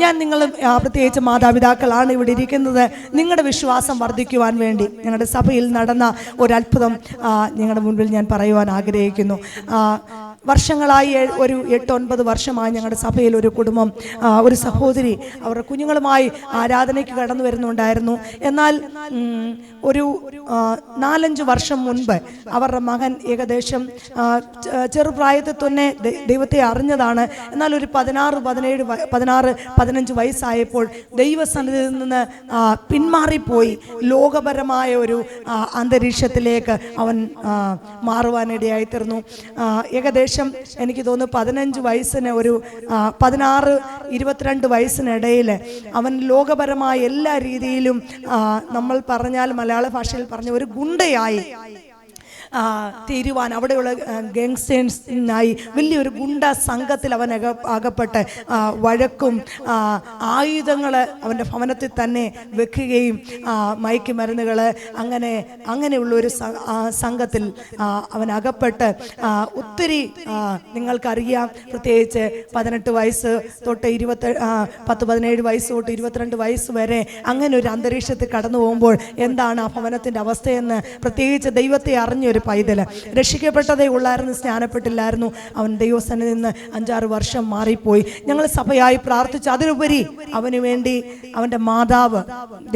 ഞാൻ നിങ്ങൾ പ്രത്യേകിച്ച് മാതാപിതാക്കളാണ് ഇവിടെ ഇരിക്കുന്നത്. നിങ്ങളുടെ വിശ്വാസം വർദ്ധിക്കുവാൻ വേണ്ടി ഞങ്ങളുടെ സഭയിൽ നടന്ന ഒരു അത്ഭുതം നിങ്ങളുടെ മുൻപിൽ ഞാൻ പറയുവാൻ ആഗ്രഹിക്കുന്നു. വർഷങ്ങളായി ഒരു 8-9 വർഷമായി ഞങ്ങളുടെ സഭയിൽ ഒരു കുടുംബം, ഒരു സഹോദരി അവരുടെ കുഞ്ഞുങ്ങളുമായി ആരാധനയ്ക്ക് കടന്നു വരുന്നുണ്ടായിരുന്നു. എന്നാൽ ഒരു 4-5 വർഷം മുൻപ് അവരുടെ മകൻ ഏകദേശം ചെറുപ്രായത്തിൽ തന്നെ ദൈവത്തെ അറിഞ്ഞതാണ്. എന്നാൽ ഒരു 16-15 വയസ്സായപ്പോൾ ദൈവസന്നിധിയിൽ നിന്ന് പിന്മാറിപ്പോയി ലോകപരമായ ഒരു അന്തരീക്ഷത്തിലേക്ക് അവൻ മാറുവാനിടയായിത്തീർന്നു. ഏകദേശം എനിക്ക് തോന്നുന്നു 15 വയസ്സിന് ഒരു 16-22 വയസ്സിനിടയിൽ അവൻ ലോകപരമായ എല്ലാ രീതിയിലും നമ്മൾ പറഞ്ഞാൽ മലയാള ഭാഷയിൽ പറഞ്ഞ ഒരു ഗുണ്ടയായി തീരുവാൻ, അവിടെയുള്ള ഗാങ്സ്റ്റേഴ്സിനായി വലിയൊരു ഗുണ്ട സംഘത്തിൽ അവൻ അകപ്പെട്ട് വഴക്കും ആയുധങ്ങൾ അവൻ്റെ ഭവനത്തിൽ തന്നെ വെക്കുകയും മയക്കുമരുന്നുകൾ അങ്ങനെയുള്ളൊരു സംഘത്തിൽ അവൻ അകപ്പെട്ട് ഒത്തിരി നിങ്ങൾക്കറിയാം, പ്രത്യേകിച്ച് 18 വയസ്സ് തൊട്ട് 17 വയസ്സ് തൊട്ട് 22 വയസ്സ് വരെ അങ്ങനെ ഒരു അന്തരീക്ഷത്തിൽ കടന്നു പോകുമ്പോൾ എന്താണ് ആ ഭവനത്തിൻ്റെ അവസ്ഥയെന്ന് പ്രത്യേകിച്ച് ദൈവത്തെ അറിഞ്ഞൊരു പൈതൽ രക്ഷിക്കപ്പെട്ടതേ ഉള്ളായിരുന്നു, സ്നാനപ്പെട്ടില്ലായിരുന്നു. അവൻ ദൈവസന്നിധിയിൽ നിന്ന് 5-6 വർഷം മാറിപ്പോയി. ഞങ്ങൾ സഭയായി പ്രാർത്ഥിച്ചു. അതിനുപരി അവന് വേണ്ടി അവൻ്റെ മാതാവ്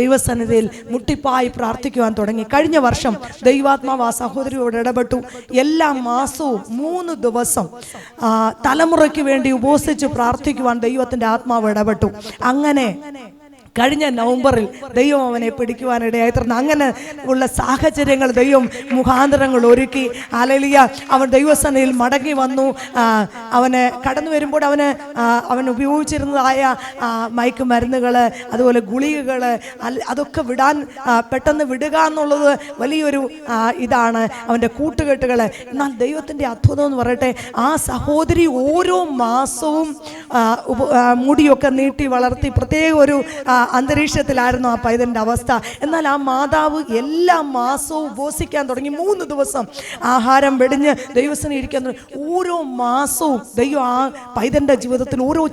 ദൈവസന്നിധിയിൽ മുട്ടിപ്പായി പ്രാർത്ഥിക്കുവാൻ തുടങ്ങി. കഴിഞ്ഞ വർഷം ദൈവാത്മാവ് ആ സഹോദരിയോട് ഇടപെട്ടു. എല്ലാ മാസവും 3 ദിവസം തലമുറയ്ക്ക് വേണ്ടി ഉപവസിച്ച് പ്രാർത്ഥിക്കുവാൻ ദൈവത്തിൻ്റെ ആത്മാവ് ഇടപെട്ടു. അങ്ങനെ കഴിഞ്ഞ നവംബറിൽ ദൈവം അവനെ പിടിക്കുവാനിടയായി തീർന്നു. അങ്ങനെ ഉള്ള സാഹചര്യങ്ങൾ ദൈവം മുഖാന്തരങ്ങൾ ഒരുക്കി. ഹല്ലേലൂയ. അവൻ ദൈവസന്നിധിയിൽ മടങ്ങി വന്നു. അവന് കടന്നു വരുമ്പോൾ അവൻ ഉപയോഗിച്ചിരുന്നതായ മയക്കുമരുന്നുകൾ, അതുപോലെ ഗുളികകൾ, അതൊക്കെ പെട്ടെന്ന് വിടുക എന്നുള്ളത് വലിയൊരു ഇതാണ് അവൻ്റെ കൂട്ടുകെട്ടുകൾ. എന്നാൽ ദൈവത്തിൻ്റെ അത്ഭുതം എന്ന് പറയട്ടെ, ആ സഹോദരി ഓരോ മാസവും മുടിയൊക്കെ നീട്ടി വളർത്തി പ്രത്യേക ഒരു അന്തരീക്ഷത്തിലായിരുന്നു ആ പൈതലിൻ്റെ അവസ്ഥ. എന്നാൽ ആ മാതാവ് എല്ലാ മാസവും ഉപവസിക്കാൻ തുടങ്ങി. 3 ദിവസം ആഹാരം വെടിഞ്ഞ് ദൈവസന്നിധിയിൽ ഇരിക്കാൻ തുടങ്ങി. ഓരോ മാസവും ദൈവം ആ പൈതലിൻ്റെ ജീവിതത്തിൽ ഓരോ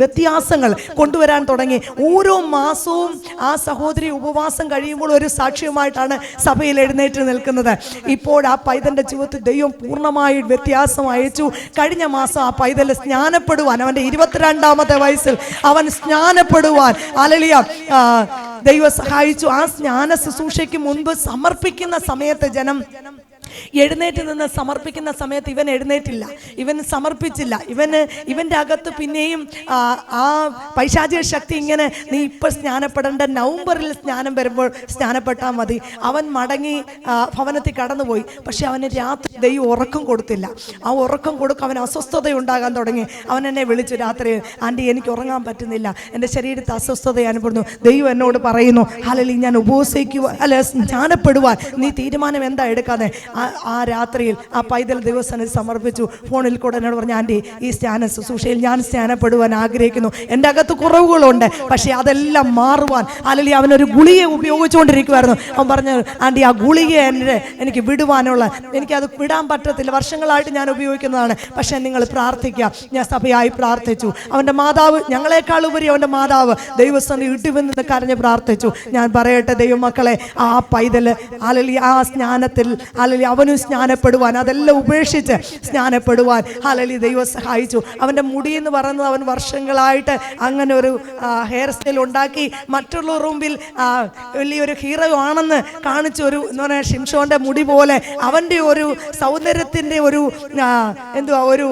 വ്യത്യാസങ്ങൾ കൊണ്ടുവരാൻ തുടങ്ങി. ഓരോ മാസവും ആ സഹോദരി ഉപവാസം കഴിയുമ്പോൾ ഒരു സാക്ഷ്യമായിട്ടാണ് സഭയിൽ എഴുന്നേറ്റ് നിൽക്കുന്നത്. ഇപ്പോൾ ആ പൈതലിൻ്റെ ജീവിതത്തിൽ ദൈവം പൂർണ്ണമായി വ്യത്യാസം അയച്ചു. കഴിഞ്ഞ മാസം ആ പൈതൽ സ്നാനപ്പെടുവാൻ, അവൻ്റെ 22ാമത്തെ വയസ്സിൽ അവൻ സ്നാനപ്പെടുവാൻ ദൈവം സഹായിച്ചു. ആ സ്നാന ശുശ്രൂഷയ്ക്ക് മുൻപ് സമർപ്പിക്കുന്ന സമയത്ത് ജനം എഴുന്നേറ്റ് നിന്ന് സമർപ്പിക്കുന്ന സമയത്ത് ഇവൻ എഴുന്നേറ്റില്ല, ഇവൻ സമർപ്പിച്ചില്ല. ഇവൻ്റെ അകത്ത് പിന്നെയും ആ പൈശാചിക ശക്തി ഇങ്ങനെ, നീ ഇപ്പോൾ സ്നാനപ്പെടേണ്ട, നവംബറിൽ സ്നാനം വരുമ്പോൾ സ്നാനപ്പെട്ടാൽ മതി. അവൻ മടങ്ങി ഭവനത്തിൽ കടന്നുപോയി. പക്ഷെ അവന് രാത്രി ദൈവം ഉറക്കം കൊടുത്തില്ല. ആ ഉറക്കം അവൻ അസ്വസ്ഥതയുണ്ടാകാൻ തുടങ്ങി. അവൻ എന്നെ വിളിച്ചു രാത്രി, ആൻറ്റി എനിക്ക് ഉറങ്ങാൻ പറ്റുന്നില്ല, എൻ്റെ ശരീരത്തിൽ അസ്വസ്ഥത അനുഭവപ്പെടുന്നു. ദൈവം എന്നോട് പറയുന്നു, ഹല്ലേലൂയ, ഞാൻ സ്നാനപ്പെടുവാൻ നീ തീരുമാനം എന്താ എടുക്കാതെ? ആ രാത്രിയിൽ ആ പൈതൽ ദിവസനെ സമർപ്പിച്ചു. ഫോണിൽ കൂടെ എന്നോട് പറഞ്ഞു, ആൻറ്റി ഈ സ്നാന ശുശ്രൂഷയിൽ ഞാൻ സ്നാനപ്പെടുവാൻ ആഗ്രഹിക്കുന്നു, എൻ്റെ അകത്ത് കുറവുകളുണ്ട്, പക്ഷേ അതെല്ലാം മാറുവാൻ. അല്ലെങ്കിൽ അവനൊരു ഗുളിക ഉപയോഗിച്ചുകൊണ്ടിരിക്കുമായിരുന്നു. അവൻ പറഞ്ഞു, ആൻറ്റി ആ ഗുളിക എനിക്ക് എനിക്കത് വിടാൻ പറ്റത്തില്ല, വർഷങ്ങളായിട്ട് ഞാൻ ഉപയോഗിക്കുന്നതാണ്, പക്ഷേ നിങ്ങൾ പ്രാർത്ഥിക്കുക. ഞാൻ സഭയായി പ്രാർത്ഥിച്ചു. അവൻ്റെ മാതാവ്, ഞങ്ങളെക്കാൾ ഉപരി അവൻ്റെ മാതാവ് ദൈവസന്നിധി ഇടിവെന്ന് കരഞ്ഞ് പ്രാർത്ഥിച്ചു. ഞാൻ പറയട്ടെ ദൈവമക്കളെ, ആ പൈതൽ അല്ലെങ്കിൽ ആ സ്നാനത്തിൽ അവനും സ്നാനപ്പെടുവാൻ, അതെല്ലാം ഉപേക്ഷിച്ച് സ്നാനപ്പെടുവാൻ ഹല്ലേലൂയ ദൈവം സഹായിച്ചു. അവൻ്റെ മുടി എന്ന് പറയുന്നത് അവൻ വർഷങ്ങളായിട്ട് അങ്ങനെ ഒരു ഹെയർ സ്റ്റൈൽ ഉണ്ടാക്കി മറ്റുള്ളവരുടെ മുമ്പിൽ വലിയൊരു ഹീറോ ആണെന്ന് കാണിച്ച ഒരു എന്ന് പറഞ്ഞാൽ ഷിംഷോന്റെ മുടി പോലെ അവൻ്റെ ഒരു സൗന്ദര്യത്തിൻ്റെ ഒരു ഒരു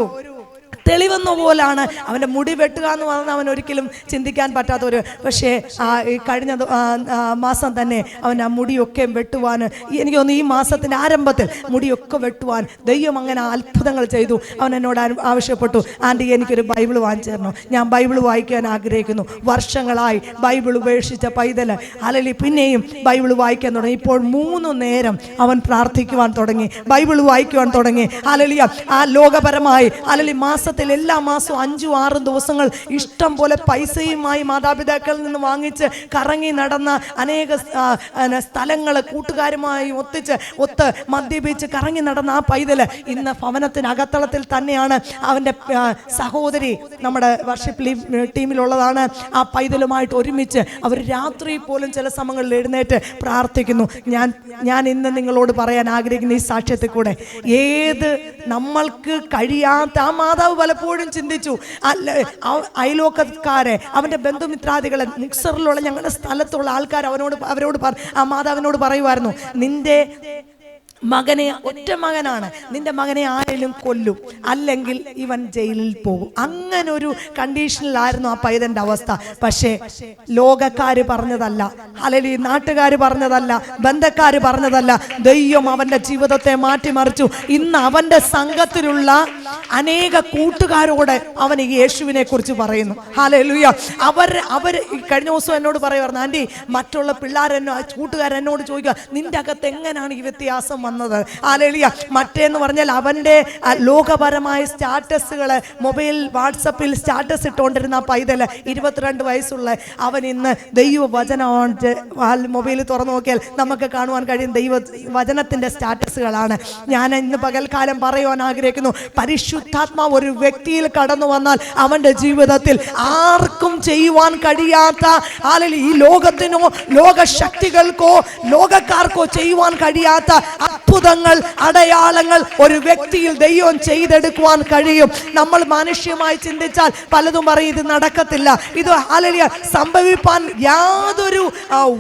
തെളിവെന്ന പോലാണ് അവൻ്റെ മുടി വെട്ടുക എന്ന് പറഞ്ഞാൽ അവൻ ഒരിക്കലും ചിന്തിക്കാൻ പറ്റാത്തൊരു. പക്ഷേ ഈ കഴിഞ്ഞ മാസം തന്നെ അവൻ ആ മുടിയൊക്കെ വെട്ടുവാൻ, എനിക്ക് തോന്നുന്നു ഈ മാസത്തിൻ്റെ ആരംഭത്തിൽ മുടിയൊക്കെ വെട്ടുവാൻ ദൈവം അങ്ങനെ അത്ഭുതങ്ങൾ ചെയ്തു. അവൻ എന്നോട് ആവശ്യപ്പെട്ടു, ആൻറ്റി എനിക്കൊരു ബൈബിൾ വാങ്ങിച്ചു തരണം, ഞാൻ ബൈബിൾ വായിക്കാൻ ആഗ്രഹിക്കുന്നു. വർഷങ്ങളായി ബൈബിൾ ഉപേക്ഷിച്ച പൈതൽ അല്ലെങ്കിൽ പിന്നെയും ബൈബിൾ വായിക്കാൻ തുടങ്ങി. ഇപ്പോൾ 3 നേരം അവൻ പ്രാർത്ഥിക്കുവാൻ തുടങ്ങി, ബൈബിൾ വായിക്കുവാൻ തുടങ്ങി. ഹല്ലേലൂയ. ആ ലോകപരമായി അല്ലെങ്കിൽ മാസത്തിൽ മാസത്തിൽ എല്ലാ മാസവും 5-6 ദിവസങ്ങൾ ഇഷ്ടം പോലെ പൈസയുമായി മാതാപിതാക്കളിൽ നിന്ന് വാങ്ങിച്ച് കറങ്ങി നടന്ന അനേക സ്ഥലങ്ങൾ കൂട്ടുകാരുമായി ഒത്ത് മദ്യപിച്ച് കറങ്ങി നടന്ന ആ പൈതല് ഇന്ന് ഭവനത്തിന് അകത്തളത്തിൽ തന്നെയാണ്. അവൻ്റെ സഹോദരി നമ്മുടെ വർഷിപ്പ് ടീമിലുള്ളതാണ്. ആ പൈതലുമായിട്ട് ഒരുമിച്ച് അവർ രാത്രി പോലും ചില സമയങ്ങളിൽ എഴുന്നേറ്റ് പ്രാർത്ഥിക്കുന്നു. ഞാൻ ഇന്ന് നിങ്ങളോട് പറയാൻ ആഗ്രഹിക്കുന്ന ഈ സാക്ഷ്യത്തിൽ കൂടെ ഏത് നമ്മൾക്ക് കഴിയാത്ത ആ മാതാവ് പലപ്പോഴും ചിന്തിച്ചു, അയലോക്കക്കാരെ അവൻ്റെ ബന്ധുമിത്രാദികളെ മിക്സറിലുള്ള ഞങ്ങളുടെ സ്ഥലത്തുള്ള ആൾക്കാർ ആ മാതാവിനോട് പറയുമായിരുന്നു, നിന്റെ മകനെ, ഒറ്റ മകനാണ്, നിന്റെ മകനെ ആരെങ്കിലും കൊല്ലും, അല്ലെങ്കിൽ ഇവൻ ജയിലിൽ പോകും. അങ്ങനെ ഒരു കണ്ടീഷനിലായിരുന്നു ആ പൈതന്റെ അവസ്ഥ. പക്ഷേ ലോകക്കാര് പറഞ്ഞതല്ല, അല്ലെങ്കിൽ നാട്ടുകാർ പറഞ്ഞതല്ല, ബന്ധക്കാര് പറഞ്ഞതല്ല, ദൈവം അവന്റെ ജീവിതത്തെ മാറ്റിമറിച്ചു. ഇന്ന് അവന്റെ സംഘത്തിലുള്ള അനേക കൂട്ടുകാരോട് അവൻ ഈ യേശുവിനെ കുറിച്ച് പറയുന്നു. ഹല്ലേലൂയ. അവർ കഴിഞ്ഞ ദിവസം എന്നോട് പറയുമായിരുന്നു, ആന്റി മറ്റുള്ള കൂട്ടുകാരെന്നോട് ചോദിക്കുക, നിന്റെ അകത്ത് എങ്ങനെയാണ് ഈ വ്യത്യാസം വന്നത്? ഹല്ലേലൂയ. മറ്റേന്ന് പറഞ്ഞാൽ അവന്റെ ലോകപരമായ സ്റ്റാറ്റസുകള് മൊബൈൽ വാട്സപ്പിൽ സ്റ്റാറ്റസ് ഇട്ടുകൊണ്ടിരുന്ന പൈതല് 22 വയസ്സുള്ള അവൻ ഇന്ന് ദൈവവചനം മൊബൈൽ തുറന്നു നോക്കിയാൽ നമുക്ക് കാണുവാൻ കഴിയും ദൈവവചനത്തിന്റെ സ്റ്റാറ്റസുകളാണ്. ഞാൻ ഇന്ന് പകൽക്കാലം പറയുവാൻ ആഗ്രഹിക്കുന്നു, പരിശുദ്ധാത്മാവ് ഒരു വ്യക്തിയിൽ കടന്നു വന്നാൽ അവന്റെ ജീവിതത്തിൽ ആർക്കും ചെയ്യുവാൻ കഴിയാത്ത, ഈ ലോകത്തിനോ ലോകശക്തികൾക്കോ ലോകക്കാർക്കോ ചെയ്യുവാൻ കഴിയാത്ത അത്ഭുതങ്ങൾ, അടയാളങ്ങൾ ഒരു വ്യക്തിയിൽ ദൈവം ചെയ്തെടുക്കുവാൻ കഴിയും. നമ്മൾ മനുഷ്യമായി ചിന്തിച്ചാൽ പലതും പറയും, ഇത് നടക്കത്തില്ല, ഇത് ഹല്ലേലൂയ സംഭവിപ്പാൻ യാതൊരു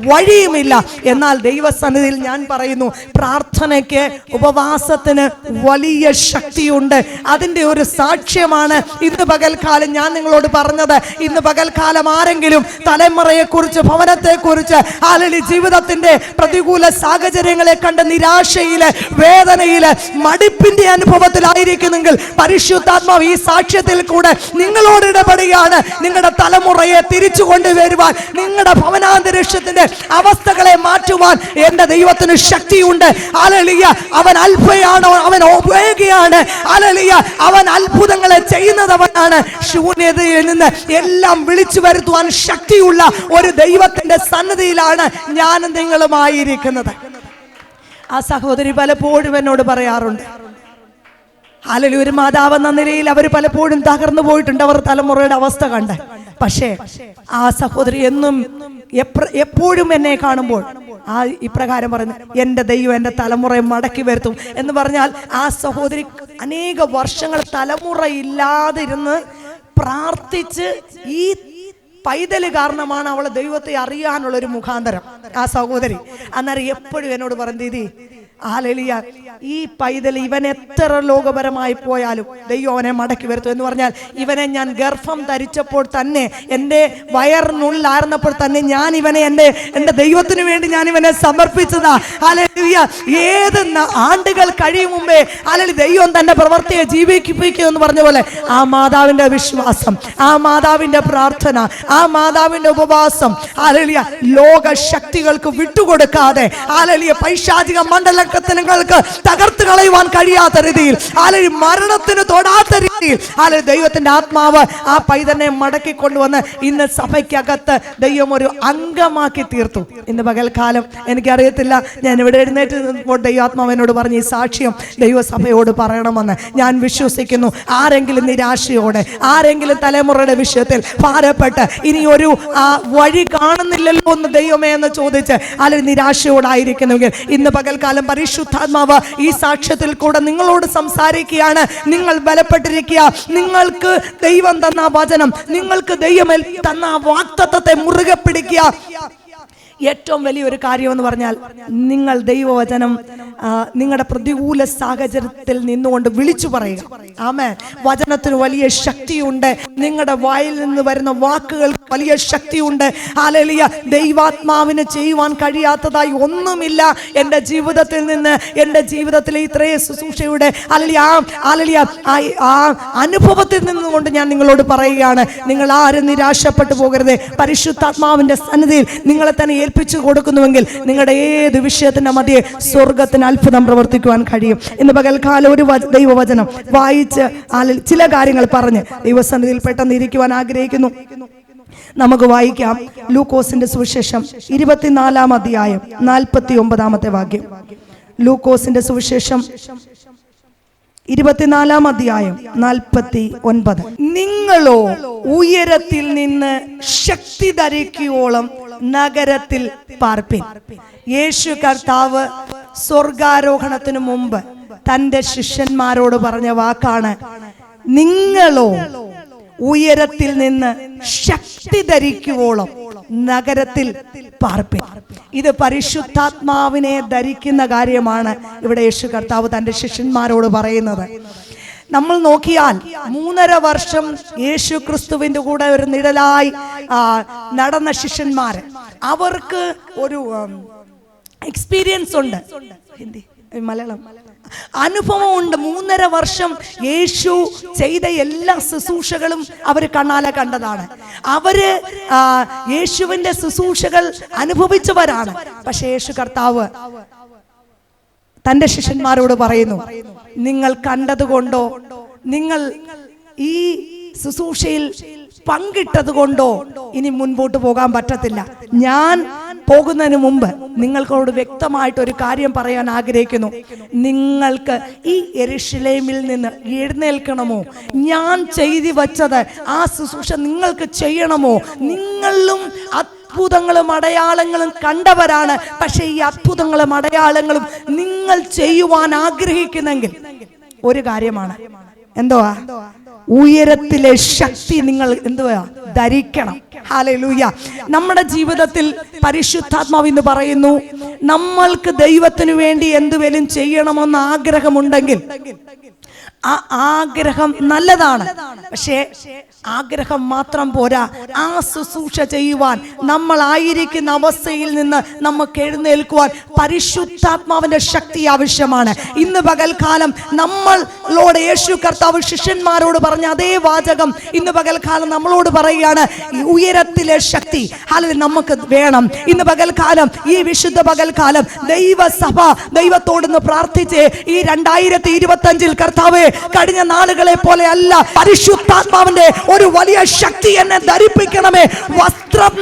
വഴിയുമില്ല. എന്നാൽ ദൈവസന്നിധിയിൽ ഞാൻ പറയുന്നു, പ്രാർത്ഥനയ്ക്ക്, ഉപവാസത്തിന് വലിയ ശക്തിയുണ്ട്. അതിൻ്റെ ഒരു സാക്ഷ്യമാണ് ഇന്ന് പകൽക്കാലം ഞാൻ നിങ്ങളോട് പറഞ്ഞത്. ഇന്ന് പകൽക്കാലം ആരെങ്കിലും തലമുറയെക്കുറിച്ച്, ഭവനത്തെക്കുറിച്ച്, ഹല്ലേലൂയ ജീവിതത്തിന്റെ പ്രതികൂല സാഹചര്യങ്ങളെ കണ്ട് നിരാശയില്, വേദനയില്, മടിപ്പിന്റെ അനുഭവത്തിലായിരിക്കുന്നെങ്കിൽ പരിശുദ്ധാത്മാവ് ഈ സാക്ഷ്യത്തിൽ കൂടെ നിങ്ങളോട് ഇടപെടുകയാണ്. നിങ്ങളുടെ തലമുറയെ തിരിച്ചു കൊണ്ടുവരുവാൻ, നിങ്ങളുടെ ഭവനാന്തരീക്ഷത്തിന്റെ അവസ്ഥകളെ മാറ്റുവാൻ എന്റെ ദൈവത്തിന് ശക്തിയുണ്ട്. ഹല്ലേലൂയ. അവൻ അൽഫയാണ്, അവൻ ഒമേഗയാണ്. ഹല്ലേലൂയ. അവൻ അത്ഭുതങ്ങളെ ചെയ്യുന്നവനാണ്. ശൂന്യതയിൽ നിന്ന് എല്ലാം വിളിച്ചു വരുത്തുവാൻ ശക്തിയുള്ള ഒരു ദൈവത്തിന്റെ സന്നിധിയിലാണ് ഞാനും നിങ്ങളുമായിരിക്കുന്നത്. ആ സഹോദരി പലപ്പോഴും എന്നോട് പറയാറുണ്ട്, ഹല്ലേലൂയ, ഒരു മാതാവ് എന്ന നിലയിൽ അവർ പലപ്പോഴും തകർന്നു പോയിട്ടുണ്ട്, അവർ തലമുറയുടെ അവസ്ഥ കണ്ട്. പക്ഷേ ആ സഹോദരി എപ്പോഴും എന്നെ കാണുമ്പോൾ ഇപ്രകാരം പറയുന്നു, എൻ്റെ ദൈവം എൻ്റെ തലമുറയെ മടക്കി വരുത്തും എന്ന് പറഞ്ഞാൽ ആ സഹോദരി അനേക വർഷങ്ങൾ തലമുറയില്ലാതിരുന്ന് പ്രാർത്ഥിച്ച് ഈ പൈതല് കാരണമാണ് അവളെ ദൈവത്തെ അറിയാനുള്ളൊരു മുഖാന്തരം ആ സഹോദരി. അന്നേരം എപ്പോഴും എന്നോട് പറഞ്ഞു, ദീദി ഹല്ലേലൂയ, ഈ പൈതൽ ഇവൻ എത്ര ലോകപരമായി പോയാലും ദൈവം അവനെ മടക്കി വരുത്തും എന്ന് പറഞ്ഞാൽ, ഇവനെ ഞാൻ ഗർഭം ധരിച്ചപ്പോൾ തന്നെ, എൻ്റെ വയറിനുള്ളിലായിരുന്നപ്പോൾ തന്നെ ഞാൻ ഇവനെ എൻ്റെ ദൈവത്തിന് വേണ്ടി ഞാൻ ഇവനെ സമർപ്പിച്ചതാ. ഹല്ലേലൂയ. ഏത് ആണ്ടുകൾ കഴിയും മുമ്പേ ഹല്ലേലൂയ ദൈവം തന്റെ പ്രവൃത്തിയെ ജീവിപ്പിക്കും എന്ന് പറഞ്ഞ പോലെ ആ മാതാവിന്റെ വിശ്വാസം, ആ മാതാവിന്റെ പ്രാർത്ഥന, ആ മാതാവിന്റെ ഉപവാസം, ഹല്ലേലൂയ ലോക ശക്തികൾക്ക് വിട്ടുകൊടുക്കാതെ, ഹല്ലേലൂയ പൈശാചിക മണ്ഡലങ്ങൾക്ക് തകർത്ത് കളയുവാൻ കഴിയാത്ത രീതിയിൽ, ഹല്ലേലൂയ മരണത്തിന് തൊടാത്ത രീതിയിൽ, ഹല്ലേലൂയ ദൈവത്തിന്റെ ആത്മാവ് ആ പൈതനെ മടക്കി കൊണ്ടുവന്ന് ഇന്ന് സഭയ്ക്കകത്ത് ദൈവം ഒരു അംഗമാക്കി തീർത്തു. ഇന്ന് പകൽക്കാലം എനിക്കറിയത്തില്ല, ഞാൻ ഇവിടെ എഴുന്നേറ്റ് നിന്നപ്പോൾ ദൈവാത്മാവ് എന്നോട് പറഞ്ഞ് ഈ സാക്ഷ്യം ദൈവസഭയോട് പറയണമെന്ന് ഞാൻ വിശ്വസിക്കുന്നു. ആരെങ്കിലും നിരാശയോടെ, ആരെങ്കിലും തലമുറയുടെ വിഷയത്തിൽ ഭാരപ്പെട്ട് ഇനി ഒരു വഴി കാണുന്നില്ലല്ലോ എന്ന് ദൈവമേ എന്ന് ചോദിച്ച് അല്ലെങ്കിൽ നിരാശയോടായിരിക്കുന്നെങ്കിൽ ഇന്ന് പകൽക്കാലം പരിശുദ്ധാത്മാവ് ഈ സാക്ഷ്യത്തിൽ കൂടെ നിങ്ങളോട് സംസാരിക്കുകയാണ്. നിങ്ങൾ ബലപ്പെട്ടിരിക്കുക. നിങ്ങൾക്ക് ദൈവം തന്ന വചനം, നിങ്ങൾക്ക് ദൈവം തന്ന വാഗ്ദത്തത്തെ മുറുകെ പിടിക്കുക. ഏറ്റവും വലിയൊരു കാര്യം എന്ന് പറഞ്ഞാൽ, നിങ്ങൾ ദൈവവചനം നിങ്ങളുടെ പ്രതികൂല സാഹചര്യത്തിൽ നിന്നുകൊണ്ട് വിളിച്ചു പറയുക. ആമേൻ. വചനത്തിന് വലിയ ശക്തിയുണ്ട്. നിങ്ങളുടെ വായിൽ നിന്ന് വരുന്ന വാക്കുകൾ വലിയ ശക്തിയുണ്ട്. ഹല്ലേലൂയ. ദൈവാത്മാവിന് ചെയ്യുവാൻ കഴിയാത്തതായി ഒന്നുമില്ല. എൻ്റെ ജീവിതത്തിൽ നിന്ന്, എൻ്റെ ജീവിതത്തിലെ ഇത്രയും ശുശ്രൂഷയുടെ ഹല്ലേലൂയ ആ അനുഭവത്തിൽ നിന്നുകൊണ്ട് ഞാൻ നിങ്ങളോട് പറയുകയാണ്, നിങ്ങൾ ആരും നിരാശപ്പെട്ടു പോകരുത്. പരിശുദ്ധാത്മാവിന്റെ സന്നിധിയിൽ നിങ്ങളെ തന്നെ ഏൽപ്പിച്ചു കൊടുക്കുന്നുവെങ്കിൽ നിങ്ങളുടെ ഏത് വിഷയത്തിന്റെ മധ്യേ സ്വർഗത്തിന് അത്ഭുതം പ്രവർത്തിക്കുവാൻ കഴിയും. ഇന്ന് പകൽക്കാലം ഒരു ദൈവവചനം വായിച്ച് ചില കാര്യങ്ങൾ പറഞ്ഞ് ദൈവസന്നിധിയിൽ പെട്ടെന്ന് ഇരിക്കുവാൻ ആഗ്രഹിക്കുന്നു. നമുക്ക് വായിക്കാം ലൂക്കോസിന്റെ സുവിശേഷം 24-ാം അധ്യായം 49-ാമത്തെ വാക്യം. ലൂക്കോസിന്റെ സുവിശേഷം 24-ാം അധ്യായം 49. നിങ്ങളോ ഉയരത്തിൽ നിന്ന് ശക്തി ധരിക്കുവോളം നഗരത്തിൽ പാർപ്പിൻ. യേശു കർത്താവ് സ്വർഗാരോഹണത്തിനു മുമ്പ് തന്റെ ശിഷ്യന്മാരോട് പറഞ്ഞ വാക്കാണ്, നിങ്ങളോ ഉയരത്തിൽ നിന്ന് ശക്തി ധരിക്കുവോളം നഗരത്തിൽ പാർപ്പിൻ. ഇത് പരിശുദ്ധാത്മാവിനെ ധരിക്കുന്ന കാര്യമാണ് ഇവിടെ യേശു കർത്താവ് തന്റെ ശിഷ്യന്മാരോട് പറയുന്നത്. നമ്മൾ നോക്കിയാൽ 3.5 വർഷം യേശു ക്രിസ്തുവിന്റെ കൂടെ ഒരു നിഴലായി നടന്ന ശിഷ്യന്മാര്, അവർക്ക് ഒരു എക്സ്പീരിയൻസ് ഉണ്ട്, മലയാളം അനുഭവമുണ്ട്. 3.5 വർഷം യേശു ചെയ്ത എല്ലാ ശുശ്രൂഷകളും അവർ കണ്ണാലെ കണ്ടതാണ്. അവര് യേശുവിന്റെ ശുശ്രൂഷകൾ അനുഭവിച്ചവരാണ്. പക്ഷെ യേശു കർത്താവ് തന്റെ ശിഷ്യന്മാരോട് പറയുന്നു, നിങ്ങൾ കണ്ടതുകൊണ്ടോ നിങ്ങൾ ഈ ശുശ്രൂഷയിൽ പങ്കിട്ടത് കൊണ്ടോ ഇനി മുൻപോട്ട് പോകാൻ പറ്റത്തില്ല. ഞാൻ പോകുന്നതിന് മുമ്പ് നിങ്ങൾക്കോട് വ്യക്തമായിട്ട് ഒരു കാര്യം പറയാൻ ആഗ്രഹിക്കുന്നു. നിങ്ങൾക്ക് ഈ യെരൂശലേമിൽ നിന്ന് എഴുന്നേൽക്കണമോ? ഞാൻ ചെയ്തു വച്ചത് ആ ശുശ്രൂഷ നിങ്ങൾക്ക് ചെയ്യണമോ? നിങ്ങളും അത്ഭുതങ്ങളും അടയാളങ്ങളും കണ്ടവരാണ്. പക്ഷെ ഈ അത്ഭുതങ്ങളും അടയാളങ്ങളും നിങ്ങൾ ചെയ്യുവാൻ ആഗ്രഹിക്കുന്നെങ്കിൽ ഒരു കാര്യമാണ്, എന്തുവാ? ഉയരത്തിലെ ശക്തി നിങ്ങൾ എന്തുവാ? ധരിക്കണം. ഹല്ലേലൂയ. നമ്മുടെ ജീവിതത്തിൽ പരിശുദ്ധാത്മാവ് ഇന്ന് പറയുന്നു, നമ്മൾക്ക് ദൈവത്തിനു വേണ്ടി എന്തുവേലും ചെയ്യണമെന്ന് ആഗ്രഹമുണ്ടെങ്കിൽ ആ ആഗ്രഹം നല്ലതാണ്. പക്ഷേ ആഗ്രഹം മാത്രം പോരാ, ആ ശുശ്രൂഷ ചെയ്യുവാൻ, നമ്മളായിരിക്കുന്ന അവസ്ഥയിൽ നിന്ന് നമുക്ക് എഴുന്നേൽക്കുവാൻ പരിശുദ്ധാത്മാവിന്റെ ശക്തി ആവശ്യമാണ്. ഇന്ന് പകൽക്കാലം നമ്മളോട് യേശു കർത്താവ് ശിഷ്യന്മാരോട് പറഞ്ഞ അതേ വാചകം ഇന്ന് പകൽക്കാലം നമ്മളോട് പറയുകയാണ്, ഉയരത്തിലെ ശക്തി നമുക്ക് വേണം. ഇന്ന് പകൽക്കാലം, ഈ വിശുദ്ധ പകൽക്കാലം ദൈവസഭ ദൈവത്തോടൊന്ന് പ്രാർത്ഥിച്ച് ഈ 2025 കർത്താവേ, കഴിഞ്ഞ നാളുകളെ പോലെ അല്ല, പരിശുദ്ധാത്മാവിന്റെ ഒരു വലിയ ശക്തി എന്നെ ധരിപ്പിക്കണമേ. വസ്ത്രം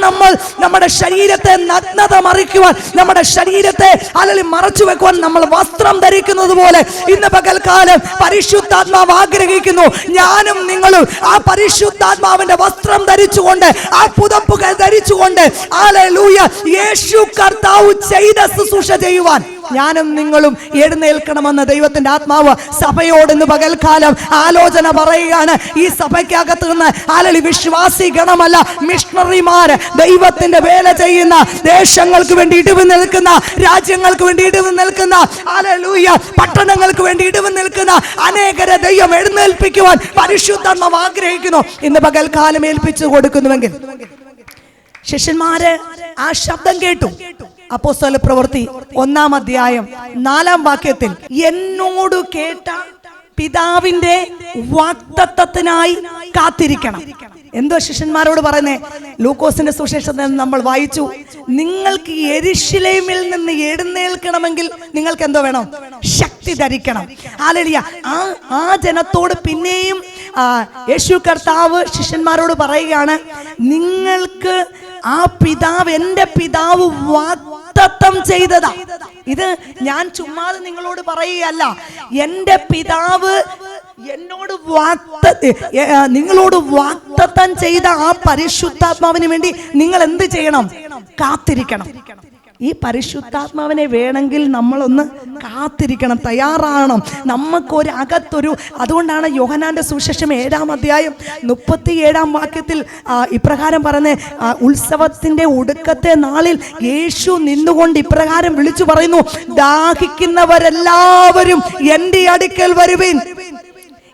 നമ്മുടെ ശരീരത്തെ നഗ്നത മറിക്കുവാൻ, നമ്മുടെ ശരീരത്തെ മറച്ചു വെക്കുവാൻ നമ്മൾ വസ്ത്രം ധരിക്കുന്നത് പോലെ ഇന്ന് പകൽക്കാലം പരിശുദ്ധാത്മാവ് ആഗ്രഹിക്കുന്നു, ഞാനും നിങ്ങളും ആ പരിശുദ്ധാത്മാവിന്റെ വസ്ത്രം ധരിച്ചുകൊണ്ട്, ആ പുതപ്പുകൾ ധരിച്ചുകൊണ്ട്, ഹല്ലേലൂയ, യേശു കർത്താവ് ചെയ്ത ശുശ്രൂഷ ചെയ്യുവാൻ ഞാനും നിങ്ങളും എഴുന്നേൽക്കണമെന്ന് ദൈവത്തിന്റെ ആത്മാവ് സഭയോട് ഇന്ന് പകൽക്കാലം ആലോചന പറയുകയാണ്. ഈ സഭയ്ക്കകത്ത് നിന്ന് വിശ്വാസി ഗണമല്ല, മിഷണറിമാര്, ദൈവത്തിന്റെ വേല ചെയ്യുന്ന, ദേശങ്ങൾക്ക് വേണ്ടി ഇടിവ് നിൽക്കുന്ന, രാജ്യങ്ങൾക്ക് വേണ്ടി ഇടിവ് നിൽക്കുന്ന, ഹല്ലേലൂയ, പട്ടണങ്ങൾക്ക് വേണ്ടി ഇടിവ് നിൽക്കുന്ന അനേകരെ ദൈവം എഴുന്നേൽപ്പിക്കുവാൻ പരിശുദ്ധാത്മാവ് ആഗ്രഹിക്കുന്നു. ഇന്ന് പകൽക്കാലം ഏൽപ്പിച്ചു കൊടുക്കുന്നുവെങ്കിൽ ശിഷ്യന്മാര് ആ ശബ്ദം കേട്ടു. അപ്പോസ്തല പ്രവൃത്തി 1-ാം അധ്യായം 4-ാം വാക്യത്തിൽ, എന്നോട് കേട്ട പിതാവിന്റെ വാഗ്ദത്തത്തിനായി കാത്തിരിക്കണം. എന്തോ ശിഷ്യന്മാരോട് പറയുന്നേ? ലൂക്കോസിന്റെ സുവിശേഷത്തിൽ നമ്മൾ വായിച്ചു, നിങ്ങൾക്ക് യെരൂശലേമിൽ നിന്ന് എഴുന്നേൽക്കണമെങ്കിൽ നിങ്ങൾക്ക് എന്തോ വേണം? ശക്തി ധരിക്കണം. ഹല്ലേലൂയ. ആ ജനത്തോട് പിന്നെയും യേശു കർത്താവ് ശിഷ്യന്മാരോട് പറയുകയാണ്, നിങ്ങൾക്ക് ആ പിതാവ്, എന്റെ പിതാവ് വാഗ്ദത്തം ചെയ്തതാ. ഇത് ഞാൻ ചുമ്മാതെ നിങ്ങളോട് പറയുകയല്ല. എന്റെ പിതാവ് എന്നോട് നിങ്ങളോട് വാഗ്ദത്തം ചെയ്ത ആ പരിശുദ്ധാത്മാവിന് വേണ്ടി നിങ്ങൾ എന്ത് ചെയ്യണം? കാത്തിരിക്കണം. ഈ പരിശുദ്ധാത്മാവിനെ വേണമെങ്കിൽ നമ്മളൊന്ന് കാത്തിരിക്കണം, തയ്യാറാകണം. നമുക്കൊരു അകത്തൊരു, അതുകൊണ്ടാണ് യോഹന്നാന്റെ സുവിശേഷം 7-ാം അധ്യായം 37-ാം വാക്യത്തിൽ ഇപ്രകാരം പറഞ്ഞ്, ഉത്സവത്തിന്റെ ഒടുക്കത്തെ നാളിൽ യേശു നിന്നുകൊണ്ട് ഇപ്രകാരം വിളിച്ചു പറയുന്നു, ദാഹിക്കുന്നവരെല്ലാവരും എൻ്റെ അടുക്കൽ വരുവിൻ.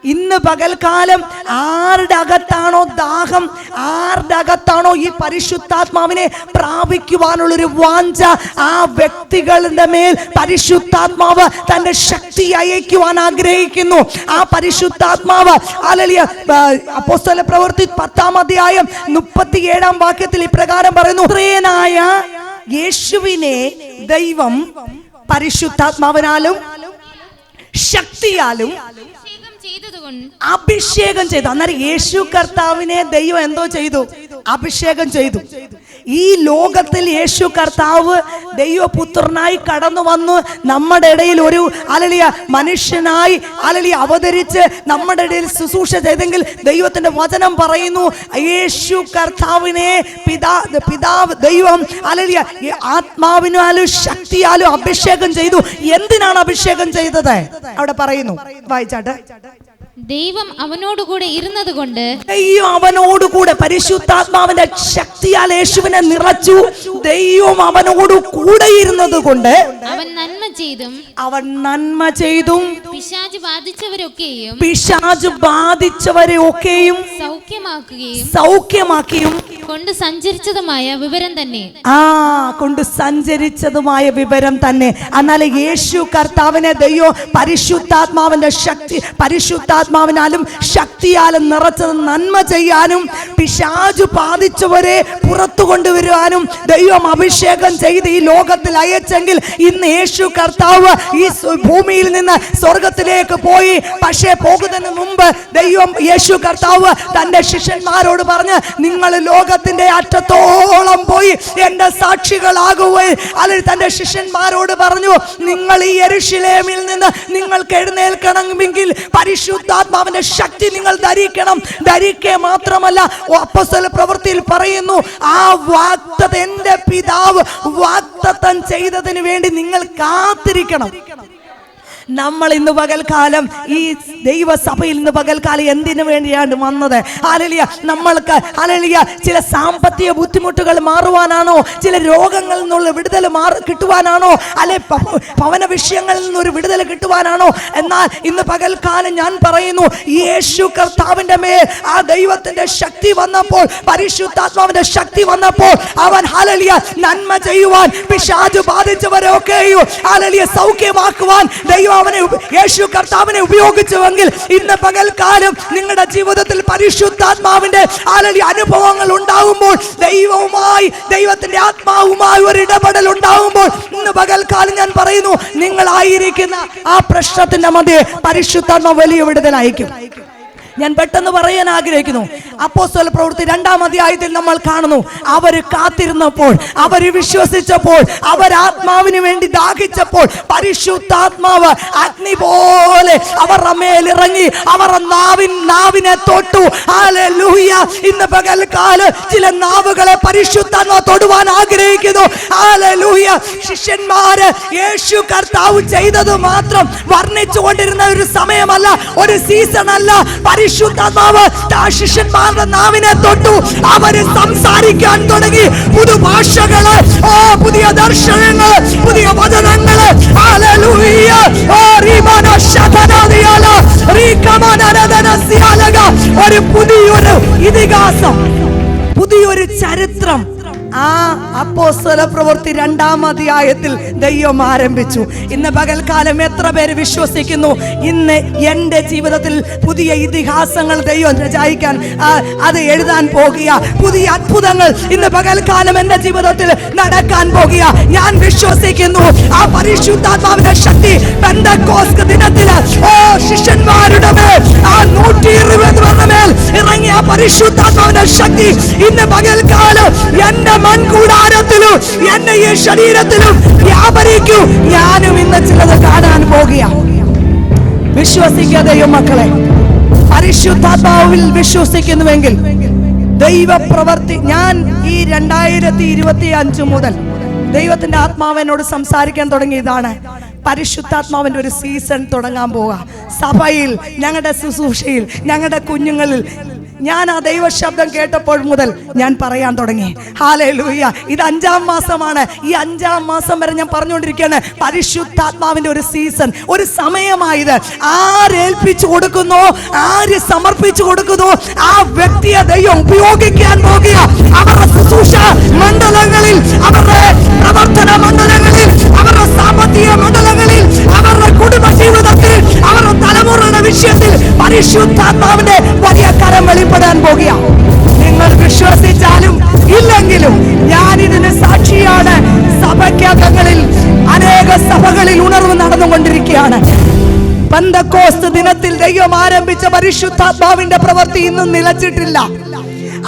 ഇന്ന് പകൽക്കാലം ആരുടെ അകത്താണോ ദാഹം, ആരുടെ അകത്താണോ ഈ പരിശുദ്ധാത്മാവിനെ പ്രാപിക്കുവാനുള്ളൊരു വാഞ്ച, ആ വ്യക്തികളുടെ മേൽ പരിശുദ്ധാത്മാവ് തന്റെ ശക്തി അയക്കുവാൻ ആഗ്രഹിക്കുന്നു. ആ പരിശുദ്ധാത്മാവ്, ഹല്ലേലൂയ, അപ്പോസ്തല പ്രവൃത്തി 10-ാം അധ്യായം 37-ാം വാക്യത്തിൽ ഇപ്രകാരം പറയുന്നു, നസ്രയനായ യേശുവിനെ ദൈവം പരിശുദ്ധാത്മാവിനാലും ശക്തിയാലും അഭിഷേകം ചെയ്തു. അന്നേരം യേശു കർത്താവിനെ ദൈവം എന്തോ ചെയ്തു? അഭിഷേകം ചെയ്തു. ഈ ലോകത്തിൽ യേശു കർത്താവ് ദൈവപുത്രനായി കടന്നു വന്നു നമ്മുടെ ഇടയിൽ ഒരു മനുഷ്യനായി അവതരിച്ച് നമ്മുടെ ഇടയിൽ ശുശ്രൂഷ ചെയ്തെങ്കിൽ ദൈവത്തിന്റെ വചനം പറയുന്നു യേശു കർത്താവിനെ പിതാവ് ദൈവം ആത്മാവിനാലും ശക്തിയാലും അഭിഷേകം ചെയ്തു. എന്തിനാണ് അഭിഷേകം ചെയ്തത്? അവിടെ പറയുന്നു, വായിച്ചാട്ടെ. ദൈവം അവനോടുകൂടെ ഇരുന്നത് കൊണ്ട്, ദൈവം അവനോടുകൂടെ പരിശുദ്ധാത്മാവിന്റെ ശക്തിയാൽ യേശുവിനെ നിറച്ചു. ദൈവം അവനോട് കൂടെ ഇരുന്നത് കൊണ്ട് അവൻ നന്മ ചെയ്തും പിശാച് ബാധിച്ചവരെയൊക്കെയും സൗഖ്യമാക്കിയും കൊണ്ട് സഞ്ചരിച്ചതുമായ വിവരം തന്നെ. കൊണ്ട് സഞ്ചരിച്ചതുമായ വിവരം തന്നെ. എന്നാൽ യേശു കർത്താവിനെ ദൈവം പരിശുദ്ധാത്മാവിന്റെ ശക്തി, പരിശുദ്ധാത്മാവിനാലും ശക്തിയാലും നിറച്ചത് നന്മ ചെയ്യാനും പിശാചു ബാധിച്ചവരെ പുറത്തു കൊണ്ടുവരുവാനും ദൈവം അഭിഷേകം ചെയ്ത് ഈ ലോകത്തിൽ അയച്ചെങ്കിൽ ഇന്ന് യേശു കർത്താവ് ഈ ഭൂമിയിൽ നിന്ന് സ്വർഗത്തിലേക്ക് പോയി. പക്ഷേ പോകുന്നതിന് മുമ്പ് ദൈവം യേശു കർത്താവ് തന്റെ ശിഷ്യന്മാരോട് പറഞ്ഞ്, നിങ്ങൾ ലോകത്തിന്റെ അറ്റത്തോളം പോയി എന്റെ സാക്ഷികളാകുകയും, അല്ലെങ്കിൽ തന്റെ ശിഷ്യന്മാരോട് പറഞ്ഞു, നിങ്ങൾ ഈ യെരൂശലേമിൽ നിന്ന് നിങ്ങൾക്ക് എഴുന്നേൽക്കണമെങ്കിൽ പരിശുദ്ധാത്മാവിന്റെ ശക്തി നിങ്ങൾ ധരിക്കണം. ധരിക്കുക മാത്രമല്ല, അപ്പോസ്തല പ്രവൃത്തിയിൽ പറയുന്നു, ആ വാഗ്ദത്തം എന്റെ പിതാവ് വാഗ്ദത്തം ചെയ്തതിന് വേണ്ടി നിങ്ങൾ കാത്തിരിക്കണം. നമ്മൾ ഇന്ന് പകൽക്കാലം ഈ ദൈവസഭയിൽ ഇന്ന് പകൽക്കാലം എന്തിനു വേണ്ടിയാണ് വന്നത്? ഹല്ലേലൂയ. നമ്മൾക്ക് ഹല്ലേലൂയ ചില സാമ്പത്തിക ബുദ്ധിമുട്ടുകൾ മാറുവാനാണോ? ചില രോഗങ്ങളിൽ നിന്നുള്ള വിടുതൽ കിട്ടുവാനാണോ? അല്ലെ ഭവന വിഷയങ്ങളിൽ നിന്നൊരു വിടുതൽ കിട്ടുവാനാണോ? എന്നാൽ ഇന്ന് പകൽക്കാലം ഞാൻ പറയുന്നു, യേശു കർത്താവിന്റെ മേൽ ആ ദൈവത്തിന്റെ ശക്തി വന്നപ്പോൾ, പരിശുദ്ധാത്മാവിന്റെ ശക്തി വന്നപ്പോൾ, അവൻ ഹല്ലേലൂയ നന്മ ചെയ്യുവാൻ, പിശാചു ബാധിച്ചവരെയൊക്കെയും ഹല്ലേലൂയ സൗഖ്യമാക്കുവാൻ ദൈവം അവനെ യേശു കർത്താവിനെ ഉപയോഗിച്ചുവെങ്കിൽ ഇന്ന് പകൽക്കാലം നിങ്ങളുടെ ജീവിതത്തിൽ പരിശുദ്ധാത്മാവിന്റെ അനുഭവങ്ങൾ ഉണ്ടാകുമ്പോൾ, ദൈവത്തിന്റെ ആത്മാവുമായി ഒരു ഇടപെടൽ ഉണ്ടാകുമ്പോൾ, ഇന്ന് പകൽക്കാലം ഞാൻ പറയുന്നു, നിങ്ങളായിരിക്കുന്ന ആ പ്രശ്നത്തിന്റെ മധ്യേ പരിശുദ്ധാത്മാവ് വലിയ വിടുതലായിരിക്കും. ഞാൻ പെട്ടെന്ന് പറയാൻ ആഗ്രഹിക്കുന്നു. അപ്പോസ്തല പ്രവൃത്തി 2-ാം അധ്യായത്തിൽ നമ്മൾ കാണുന്നു, അവർ കാത്തിരുന്നപ്പോൾ, അവർ വിശ്വസിച്ചപ്പോൾ, അവർ ആത്മാവിന് വേണ്ടി ദാഹിച്ചപ്പോൾ പരിശുദ്ധാത്മാവ് അഗ്നി പോലെ അവരുടെ മേലിറങ്ങി അവരുടെ നാവിനെ തൊട്ടു. ഹല്ലേലൂയ. ഇന്ന് പകൽക്കാലം ചില നാവുകളെ പരിശുദ്ധാത്മാവ് തൊടുവാൻ ആഗ്രഹിക്കുന്നു. ഹല്ലേലൂയ. ശിഷ്യന്മാര് യേശു കർത്താവ് ചെയ്തത് മാത്രം വർണ്ണിച്ചുകൊണ്ടിരുന്ന ഒരു സമയമല്ല, ഒരു സീസൺ അല്ല. പരിശുദ്ധാത്മാവ് ശിഷ്യന്മാരുടെ നാവിനെ തൊട്ടു. അവര് സംസാരിക്കാൻ തുടങ്ങി. പുതുഭാഷകള്, പുതിയ ദർശനങ്ങള്, പുതിയ വചനങ്ങള്. ഹല്ലേലൂയ. ഒരു പുതിയൊരു ഇതിഹാസം, പുതിയൊരു ചരിത്രം ആ അപ്പോസ്തല പ്രവൃത്തി 2-ാം അധ്യായത്തിൽ ദൈവം ആരംഭിച്ചു. ഇന്ന് പകൽക്കാലം എത്ര പേര് വിശ്വസിക്കുന്നു, ഇന്ന് എൻ്റെ ജീവിതത്തിൽ പുതിയ ഇതിഹാസങ്ങൾ ദൈവം രചയിക്കാൻ, അത് എഴുതാൻ പോകുക, പുതിയ അത്ഭുതങ്ങൾ ഇന്ന് പകൽക്കാലം എൻ്റെ ജീവിതത്തിൽ നടക്കാൻ പോകുക. ഞാൻ വിശ്വസിക്കുന്നു ആ പരിശുദ്ധാത്മാവിന്റെ ശക്തി പെന്തക്കോസ്ത് ദിനത്തിൽ ശിഷ്യന്മാരുടെ മേൽ ആ 120 മേൽ ഇറങ്ങിയ പരിശുദ്ധാത്മാവിന്റെ ശക്തി ഇന്ന് പകൽക്കാലം എന്റെ മൺകൂടാരത്തിലും എന്റെ ഈ ശരീരത്തിലും വ്യാപരിക്കൂ. ഞാനും ഇന്ന് ചിലത് കാണാൻ പോകുക. വിശ്വസിക്കുക മക്കളെ. പരിശുദ്ധാത്മാവിൽ വിശ്വസിക്കുന്നുവെങ്കിൽ ദൈവപ്രവർത്തി, ഞാൻ ഈ 2025 മുതൽ ദൈവത്തിന്റെ ആത്മാവിനോട് സംസാരിക്കാൻ തുടങ്ങിയതാണ്. പരിശുദ്ധാത്മാവിന്റെ ഒരു സീസൺ തുടങ്ങാൻ പോവുക. സഭയിൽ, ഞങ്ങളുടെ ശുശ്രൂഷയിൽ, ഞങ്ങളുടെ കുഞ്ഞുങ്ങളിൽ ഞാൻ ആ ദൈവശബ്ദം കേട്ടപ്പോൾ മുതൽ ഞാൻ പറയാൻ തുടങ്ങി. ഹല്ലേലൂയ. ഇത് 5-ാം മാസമാണ്. ഈ 5-ാം മാസം വരെ ഞാൻ പറഞ്ഞുകൊണ്ടിരിക്കുകയാണ്, പരിശുദ്ധാത്മാവിന്റെ ഒരു സീസൺ, ഒരു സമയമായത്. ആരേൽപ്പിച്ചു കൊടുക്കുന്നു, ആര് സമർപ്പിച്ചു കൊടുക്കുന്നു, ആ വ്യക്തിയെ ദൈവം ഉപയോഗിക്കാൻ പോകുക. അവരുടെ ശുശ്രൂഷ മണ്ഡലങ്ങളിൽ, അവരുടെ പ്രവർത്തന മണ്ഡലങ്ങളിൽ, അവരുടെ സാമ്പത്തിക മണ്ഡലങ്ങളിൽ, അവരുടെ കുടുംബ ജീവിതത്തിൽ, അവരുടെ തലമുറയുടെ വിഷയത്തിൽ പരിശുദ്ധാത്മാവിന്റെ വലിയ കരം വെളിപ്പെടാൻ പോകുക. നിങ്ങൾ വിശ്വസിച്ചാലും ഇല്ലെങ്കിലും ഞാൻ ഇതിന് സാക്ഷിയാണ്. പറഞ്ഞുകൊണ്ടിരിക്കുകയാണ്. പെന്തക്കോസ്ത് ദിനത്തിൽ ദൈവം ആരംഭിച്ച പരിശുദ്ധാത്മാവിന്റെ പ്രവൃത്തി ഇന്നും നിലച്ചിട്ടില്ല.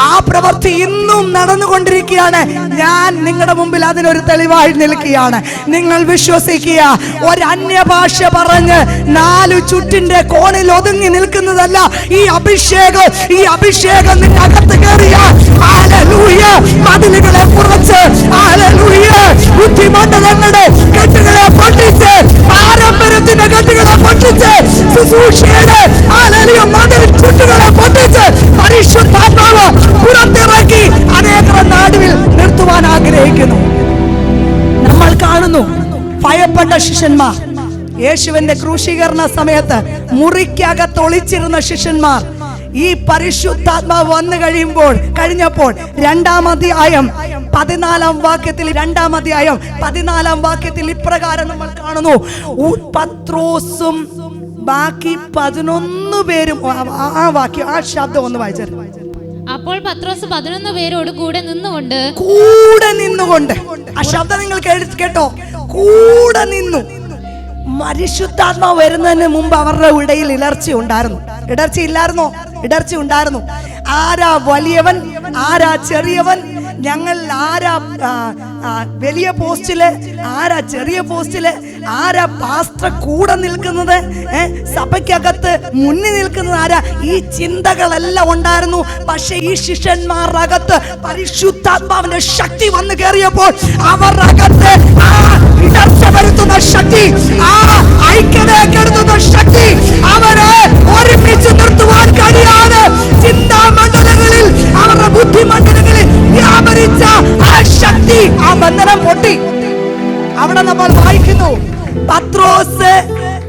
ആ പ്രവൃത്തി ഇന്നും നടന്നുകൊണ്ടിരിക്കുകയാണ്. ഞാൻ നിങ്ങളുടെ മുമ്പിൽ അതിനൊരു തെളിവായി നിൽക്കുകയാണ്. നിങ്ങൾ വിശ്വസിക്കുക. ഒരു അന്യഭാഷ പറഞ്ഞ് 4 ചുറ്റിന്റെ കോണിൽ ഒതുങ്ങി നിൽക്കുന്നതല്ല ഈ അഭിഷേകം. ഈ അഭിഷേകം നിന്റെ അകത്ത് കയറിയ ഹല്ലേലൂയ മതിലുകളെ കുറച്ച് ഹല്ലേലൂയ ബുദ്ധിമണ്ഡലങ്ങളുടെ കെട്ടുകളെ പൊട്ടിച്ച് പാരമ്പര്യത്തിന്റെ കെട്ടുകളെ പൊട്ടിച്ച് ശുശ്രൂഷയുടെ ഹല്ലേലൂയ മതിൽ ചുറ്റുകളെ പൊട്ടിച്ച് പരിശുദ്ധാത്മാവ് പുറത്തിറക്കി അനേകം നാടുവിൽ നിർത്തുവാൻ ആഗ്രഹിക്കുന്നു. നമ്മൾ കാണുന്നു ഭയപ്പെട്ട ശിഷ്യന്മാർ. യേശുവിന്റെ ക്രൂശീകരണ സമയത്ത് മുറിക്കകത്ത് ഒളിച്ചിരുന്ന ശിഷ്യന്മാർ ഈ പരിശുദ്ധാത്മാവ് വന്നു കഴിഞ്ഞപ്പോൾ 2-ാം അധ്യായം 14-ാം വാക്യത്തിൽ 2-ാം അധ്യായം 14-ാം വാക്യത്തിൽ ഇപ്രകാരം നമ്മൾ കാണുന്നു. പത്രോസും ബാക്കി 11 പേരും ആ വാക്യം ആ ശബ്ദം ഒന്ന് വായിച്ചത്. അപ്പോൾ പത്രോസ് 11 പേരോട് കൂടെ നിന്നുകൊണ്ട് ആ ശബ്ദം നിങ്ങൾ കേട്ടോ, കൂടെ നിന്നു. പരിശുദ്ധാത്മാവ് വരുന്നതിന് മുമ്പ് അവരുടെ ഇടയിൽ ഇടർച്ച ഉണ്ടായിരുന്നു. ആരാ വലിയവൻ, ആരാ ചെറിയവൻ, ഞങ്ങൾ ആരാ വലിയ പോസ്റ്റില്, ആരാ ചെറിയ പോസ്റ്റില്, ആരാ പാസ്റ്റർ കൂടെ നിൽക്കുന്നത്, സഭയ്ക്കകത്ത് മുന്നിൽ നിൽക്കുന്നത് ആരാ, ഈ ചിന്തകളെല്ലാം ഉണ്ടായിരുന്നു. പക്ഷെ ഈ ശിഷ്യന്മാരുടെ അകത്ത് പരിശുദ്ധാത്മാവിന്റെ ശക്തി വന്നു കയറിയപ്പോൾ അവരുടെ അകത്ത് ആ ഇടർച്ച വരുത്തുന്ന ശക്തി, ആ ഐക്യതയെ കെടുത്തുന്ന ശക്തി അവരെ ഒരുമിച്ച് നിർത്തുവാൻ കഴിയാതെ ചിന്താമണ്ഡലങ്ങളിൽ അവരുടെ ബുദ്ധിമണ്ഡലങ്ങളിൽ വ്യാപരിച്ച ആ ശക്തി, ആ ബന്ധനം പൊട്ടി. അവിടെ നമ്മൾ വായിക്കുന്നു, പത്രോസ്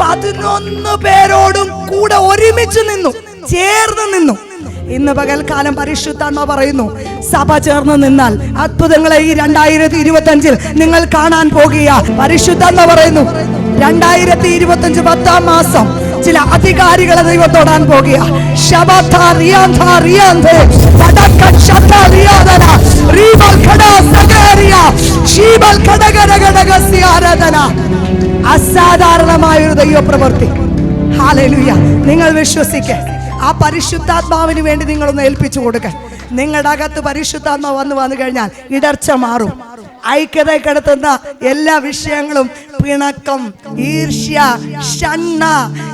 11 പേരോടും കൂടെ ഒരുമിച്ച് നിന്നു, ചേർന്ന് നിന്നു. ഇന്ന് പകൽക്കാലം പരിശുദ്ധാത്മാവ് പറയുന്നു, സഭ ചേർന്ന് നിന്നാൽ അത്ഭുതങ്ങളെ ഈ 2025 നിങ്ങൾ കാണാൻ പോകുക. പരിശുദ്ധാത്മാവ് പറയുന്നു 2025 10-ാം മാസം ചില അധികാരികളെ ദൈവം തൊടാൻ പോകുക. അസാധാരണമായൊരു ദൈവപ്രവൃത്തി. ഹല്ലേലൂയ. നിങ്ങൾ വിശ്വസിക്കുക. ആ പരിശുദ്ധാത്മാവിന് വേണ്ടി നിങ്ങളൊന്ന് ഏൽപ്പിച്ചു കൊടുക്കുക. നിങ്ങളുടെ അകത്ത് പരിശുദ്ധാത്മാവ് വന്നു കഴിഞ്ഞാൽ ഇടർച്ച മാറും. ഐക്യത കെടുത്തുന്ന എല്ലാ വിഷയങ്ങളും, പിണക്കം, ഈർഷ്യ, ഷണ്ണ,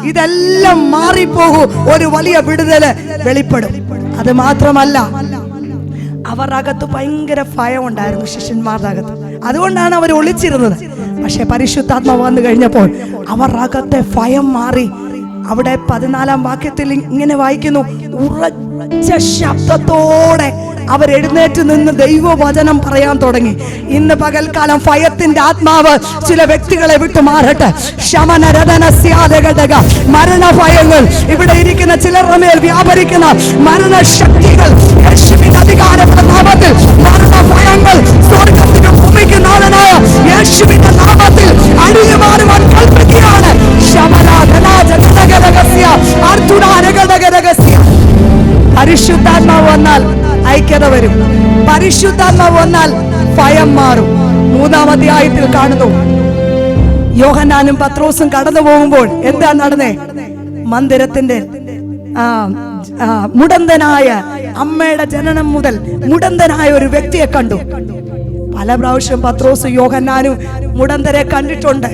ഇതെല്ലാം മാറിപ്പോകും. ഒരു വലിയ വിടുതല് വെളിപ്പെടും. അത് മാത്രമല്ല, അവരുടെ അകത്ത് ഭയങ്കര ഭയം ഉണ്ടായിരുന്നു ശിഷ്യന്മാരുടെ അകത്ത്. അതുകൊണ്ടാണ് അവർ ഒളിച്ചിരുന്നത്. പക്ഷെ പരിശുദ്ധാത്മാവ് വന്നു കഴിഞ്ഞപ്പോൾ അവരുടെ അകത്തെ ഭയം മാറി. അവിടെ 14-ാം വാക്യത്തിൽ ഇങ്ങനെ വായിക്കുന്നു, ഉറച്ച ശബ്ദത്തോടെ അവർ എഴുന്നേറ്റ് നിന്ന് ദൈവവചനം പറയാൻ തുടങ്ങി. ഇന്ന് പകൽക്കാലം ഭയത്തിന്റെ ആത്മാവ് ചില വ്യക്തികളെ വിട്ടു മാറട്ടെ. മരണഭയങ്ങൾ, ഇവിടെ ഇരിക്കുന്ന ചിലരുടെ മേൽ വ്യാപരിക്കുന്ന മരണശക്തികൾ, യേശുവിന്റെ അധികാരമുള്ള നാമത്തിൽ മരണഭയങ്ങൾ സ്വർഗ്ഗത്തിനും ഭൂമിക്കും നാഥനായ യേശുവിന്റെ നാമത്തിൽ അഴിഞ്ഞു മാറുവാൻ കൽപ്പിക്കുകയാണ്. പരിശുദ്ധാത്മാവ് വന്നാൽ ഐക്യത വരും. പരിശുദ്ധാത്മാവ് വന്നാൽ ഭയം മാറും. 3-ാം അധ്യായത്തിൽ കാണുന്നു, യോഹന്നാനും പത്രോസും കടന്നു പോകുമ്പോൾ എന്താ നടന്നേ? മന്ദിരത്തിന്റെ മുടന്തനായ, അമ്മയുടെ ജനനം മുതൽ മുടന്തനായ ഒരു വ്യക്തിയെ കണ്ടു. പല പ്രാവശ്യം പത്രോസും യോഹന്നാനും മുടന്തരെ കണ്ടിട്ടുണ്ട്.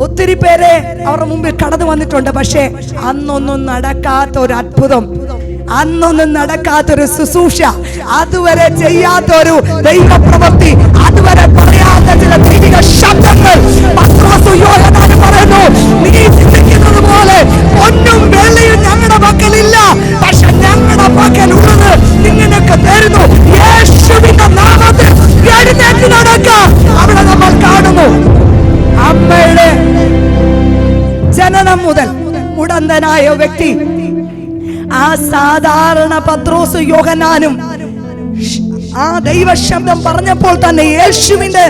ഒത്തിരി പേരെ അവരുടെ മുമ്പിൽ കടന്നു വന്നിട്ടുണ്ട്. പക്ഷേ അന്നൊന്നും നടക്കാത്ത ഒരു അത്ഭുതം, അന്നൊന്നും നടക്കാത്തൊരു ശുശ്രൂഷ, അതുവരെ ചെയ്യാത്തൊരു ദൈവപ്രവൃത്തി, അതുവരെ പറയാത്ത ചില ദൈവിക ശബ്ദങ്ങൾ പത്രോസും യോഹന്നാനും പറയുന്നു. നീ ചിന്തിക്കുന്നത് പോലെ ഒന്നും വെള്ളിയും ഞങ്ങളുടെ പക്കലില്ല, പക്ഷെ ഞങ്ങളുടെ പക്കലുള്ളത് നിങ്ങനൊക്കെ തരുന്നു. യേശുവിന്റെ നാമത്തിൽ എഴുന്നേറ്റ് നടക്കാം. അവിടെ നമ്മൾ കാണുന്നു, അമ്മയുടെ ജനനം മുതൽ മുടന്തനായ വ്യക്തി, ആ സാധാരണ പത്രോസ് യോഹന്നാനും ആ ദൈവശബ്ദം പറഞ്ഞപ്പോൾ തന്നെ, യേശുവിന്റെ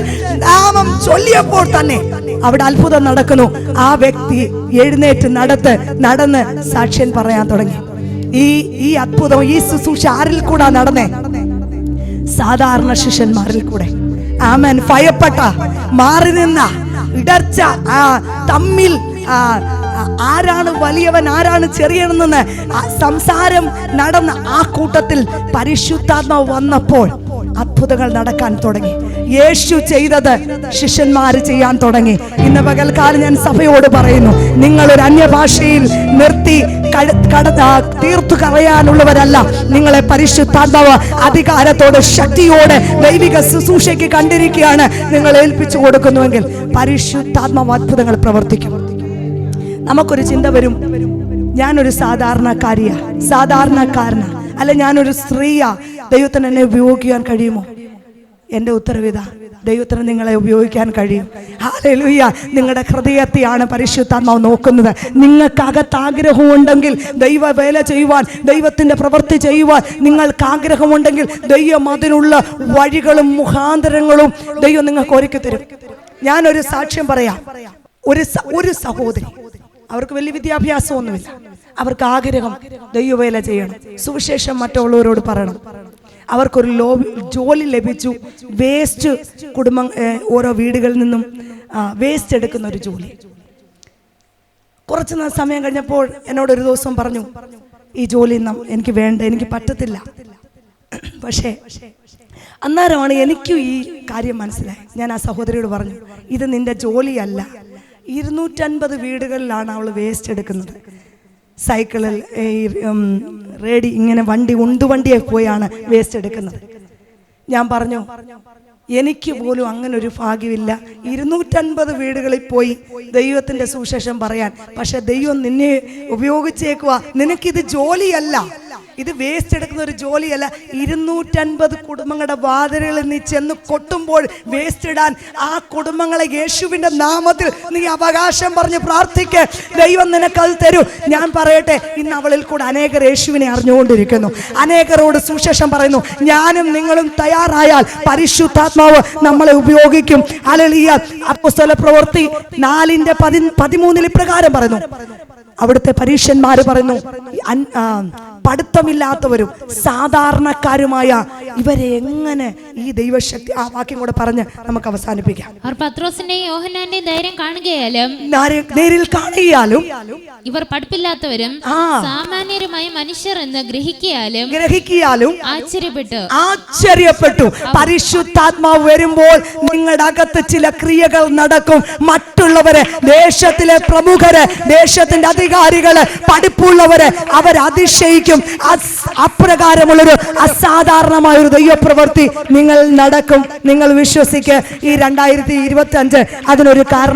നാമം ചൊല്ലിയപ്പോൾ തന്നെ അവിടെ അത്ഭുതം നടക്കുന്നു. ആ വ്യക്തി എഴുന്നേറ്റ് നടന്ന് സാക്ഷ്യം പറയാൻ തുടങ്ങി. ഈ അത്ഭുതം, ഈ ശുശ്രൂഷ ആരിൽ കൂടാ നടന്നേ? സാധാരണ ശിഷ്യന്മാരിൽ കൂടെ. ആമേൻ. ഭയപ്പെട്ട, മാറി നിന്ന, ഇടർച്ച, തമ്മിൽ ആരാണ് വലിയവൻ ആരാണ് ചെറിയവനെന്ന് സംസാരം നടന്ന ആ കൂട്ടത്തിൽ പരിശുദ്ധാത്മാവ് വന്നപ്പോൾ അത്ഭുതങ്ങൾ നടക്കാൻ തുടങ്ങി. യേശു ചെയ്തത് ശിഷ്യന്മാര് ചെയ്യാൻ തുടങ്ങി. ഇന്ന് പകൽക്കാലം ഞാൻ സഭയോട് പറയുന്നു, നിങ്ങളൊരു അന്യഭാഷയിൽ നിർത്തി തീർത്തു കളയാനുള്ളവരല്ല. നിങ്ങളെ പരിശുദ്ധാത്മാവ് അധികാരത്തോടെ ശക്തിയോടെ ദൈവിക ശുശ്രൂഷയ്ക്ക് കണ്ടിരിക്കുകയാണ്. നിങ്ങൾ ഏൽപ്പിച്ചു കൊടുക്കുന്നുവെങ്കിൽ പരിശുദ്ധാത്മാവ് അത്ഭുതങ്ങൾ പ്രവർത്തിക്കും. നമുക്കൊരു ചിന്ത വരും, ഞാനൊരു സാധാരണക്കാരനാ, അല്ല ഞാനൊരു സ്ത്രീയാ, ദൈവത്തിന് എന്നെ ഉപയോഗിക്കാൻ കഴിയുമോ? എൻ്റെ ഉത്തരവിത, ദൈവത്തിന് നിങ്ങളെ ഉപയോഗിക്കാൻ കഴിയും. ഹല്ലേലൂയ. നിങ്ങളുടെ ഹൃദയത്തെയാണ് പരിശുദ്ധാത്മാവ് നോക്കുന്നത്. നിങ്ങൾക്കകത്ത് ആഗ്രഹമുണ്ടെങ്കിൽ ദൈവ വേല ചെയ്യുവാൻ, ദൈവത്തിൻ്റെ പ്രവൃത്തി ചെയ്യുവാൻ നിങ്ങൾക്ക് ആഗ്രഹമുണ്ടെങ്കിൽ ദൈവം അതിനുള്ള വഴികളും മുഖാന്തരങ്ങളും ദൈവം നിങ്ങൾക്ക് ഒരുക്കി തരും. ഞാനൊരു സാക്ഷ്യം പറയാം. ഒരു സഹോദരി, അവർക്ക് വലിയ വിദ്യാഭ്യാസമൊന്നുമില്ല, അവർക്ക് ആഗ്രഹം ദൈവവേല ചെയ്യണം, സുവിശേഷം മറ്റുള്ളവരോട് പറയണം. അവർക്കൊരു ജോലി ലഭിച്ചു. വേസ്റ്റ് കുടുംബം ഓരോ വീടുകളിൽ നിന്നും വേസ്റ്റ് എടുക്കുന്ന ഒരു ജോലി. കുറച്ച് സമയം കഴിഞ്ഞപ്പോൾ എന്നോടൊരു ദിവസം പറഞ്ഞു, ഈ ജോലി എനിക്ക് വേണ്ട, എനിക്ക് പറ്റത്തില്ല. പക്ഷേ അന്നേരമാണ് എനിക്കും ഈ കാര്യം മനസ്സിലായി. ഞാൻ ആ സഹോദരിയോട് പറഞ്ഞു, ഇത് നിന്റെ ജോലിയല്ല. 250 വീടുകളിലാണ് അവൾ വേസ്റ്റ് എടുക്കുന്നത്. സൈക്കിളിൽ റേഡി ഇങ്ങനെ ഉണ്ടുവണ്ടിയെ പോയാണ് വേസ്റ്റ് എടുക്കുന്നത്. ഞാൻ പറഞ്ഞു, എനിക്ക് പോലും അങ്ങനെ ഒരു ഭാഗ്യമില്ല 250 വീടുകളിൽ പോയി ദൈവത്തിന്റെ സുവിശേഷം പറയാൻ. പക്ഷെ ദൈവം നിന്നെ ഉപയോഗിച്ചേക്കുക. നിനക്കിത് ജോലിയല്ല, ഇത് വേസ്റ്റ് എടുക്കുന്ന ഒരു ജോലിയല്ല. 250 കുടുംബങ്ങളുടെ വാതിലുകളിൽ നീ ചെന്ന് കൊട്ടുമ്പോൾ വേസ്റ്റ് ഇടാൻ ആ കുടുംബങ്ങളെ യേശുവിന്റെ നാമത്തിൽ നീ അവകാശം പറഞ്ഞ് പ്രാർത്ഥിക്ക്, ദൈവം നിനക്കത് തരും. ഞാൻ പറയട്ടെ, ഇന്ന് അവളിൽ കൂടെ അനേകർ യേശുവിനെ അറിഞ്ഞുകൊണ്ടിരിക്കുന്നു, അനേകരോട് സുവിശേഷം പറയുന്നു. ഞാനും നിങ്ങളും തയ്യാറായാൽ പരിശുദ്ധാത്മാവ് നമ്മളെ ഉപയോഗിക്കും. ഹല്ലേലൂയ. അപ്പോസ്തല പ്രവൃത്തി 4:13 ഇപ്രകാരം പറയുന്നു, അവിടുത്തെ പരീക്ഷന്മാര് പറയുന്നു, പഠിത്തമില്ലാത്തവരും സാധാരണക്കാരുമായ ഇവരെ എങ്ങനെ ഈ ദൈവശക്തി, ആ വാക്യം കൂടെ പറഞ്ഞ് നമുക്ക് അവസാനിപ്പിക്കാം. അവർ പത്രോസിന്റെയും യോഹന്നാന്റെയും ധൈര്യം കാണുകയാലും നേരിൽ കാണുകയാലും ഇവർ പഠിപ്പില്ലാത്തവരും സാമാന്യരുമായ മനുഷ്യർ എന്ന് ഗ്രഹിക്കാലും ആശ്ചര്യപ്പെട്ടു. പരിശുദ്ധാത്മാവ് വരുമ്പോൾ നിങ്ങളുടെ അകത്ത് ചില ക്രിയകൾ നടക്കും. മറ്റുള്ളവരെ, ദേശത്തിലെ പ്രമുഖര്, ദേശത്തിന്റെ അധികാരികള്, പഠിപ്പുള്ളവര് അവരതിശയിക്കും. അപ്രകാരമുള്ളൊരു അസാധാരണമായ ഒരു ദൈവപ്രവൃത്തി നിങ്ങൾ നടക്കും. നിങ്ങൾ വിശ്വസിക്ക്. ഈ 2025 അതിനൊരു കാരണം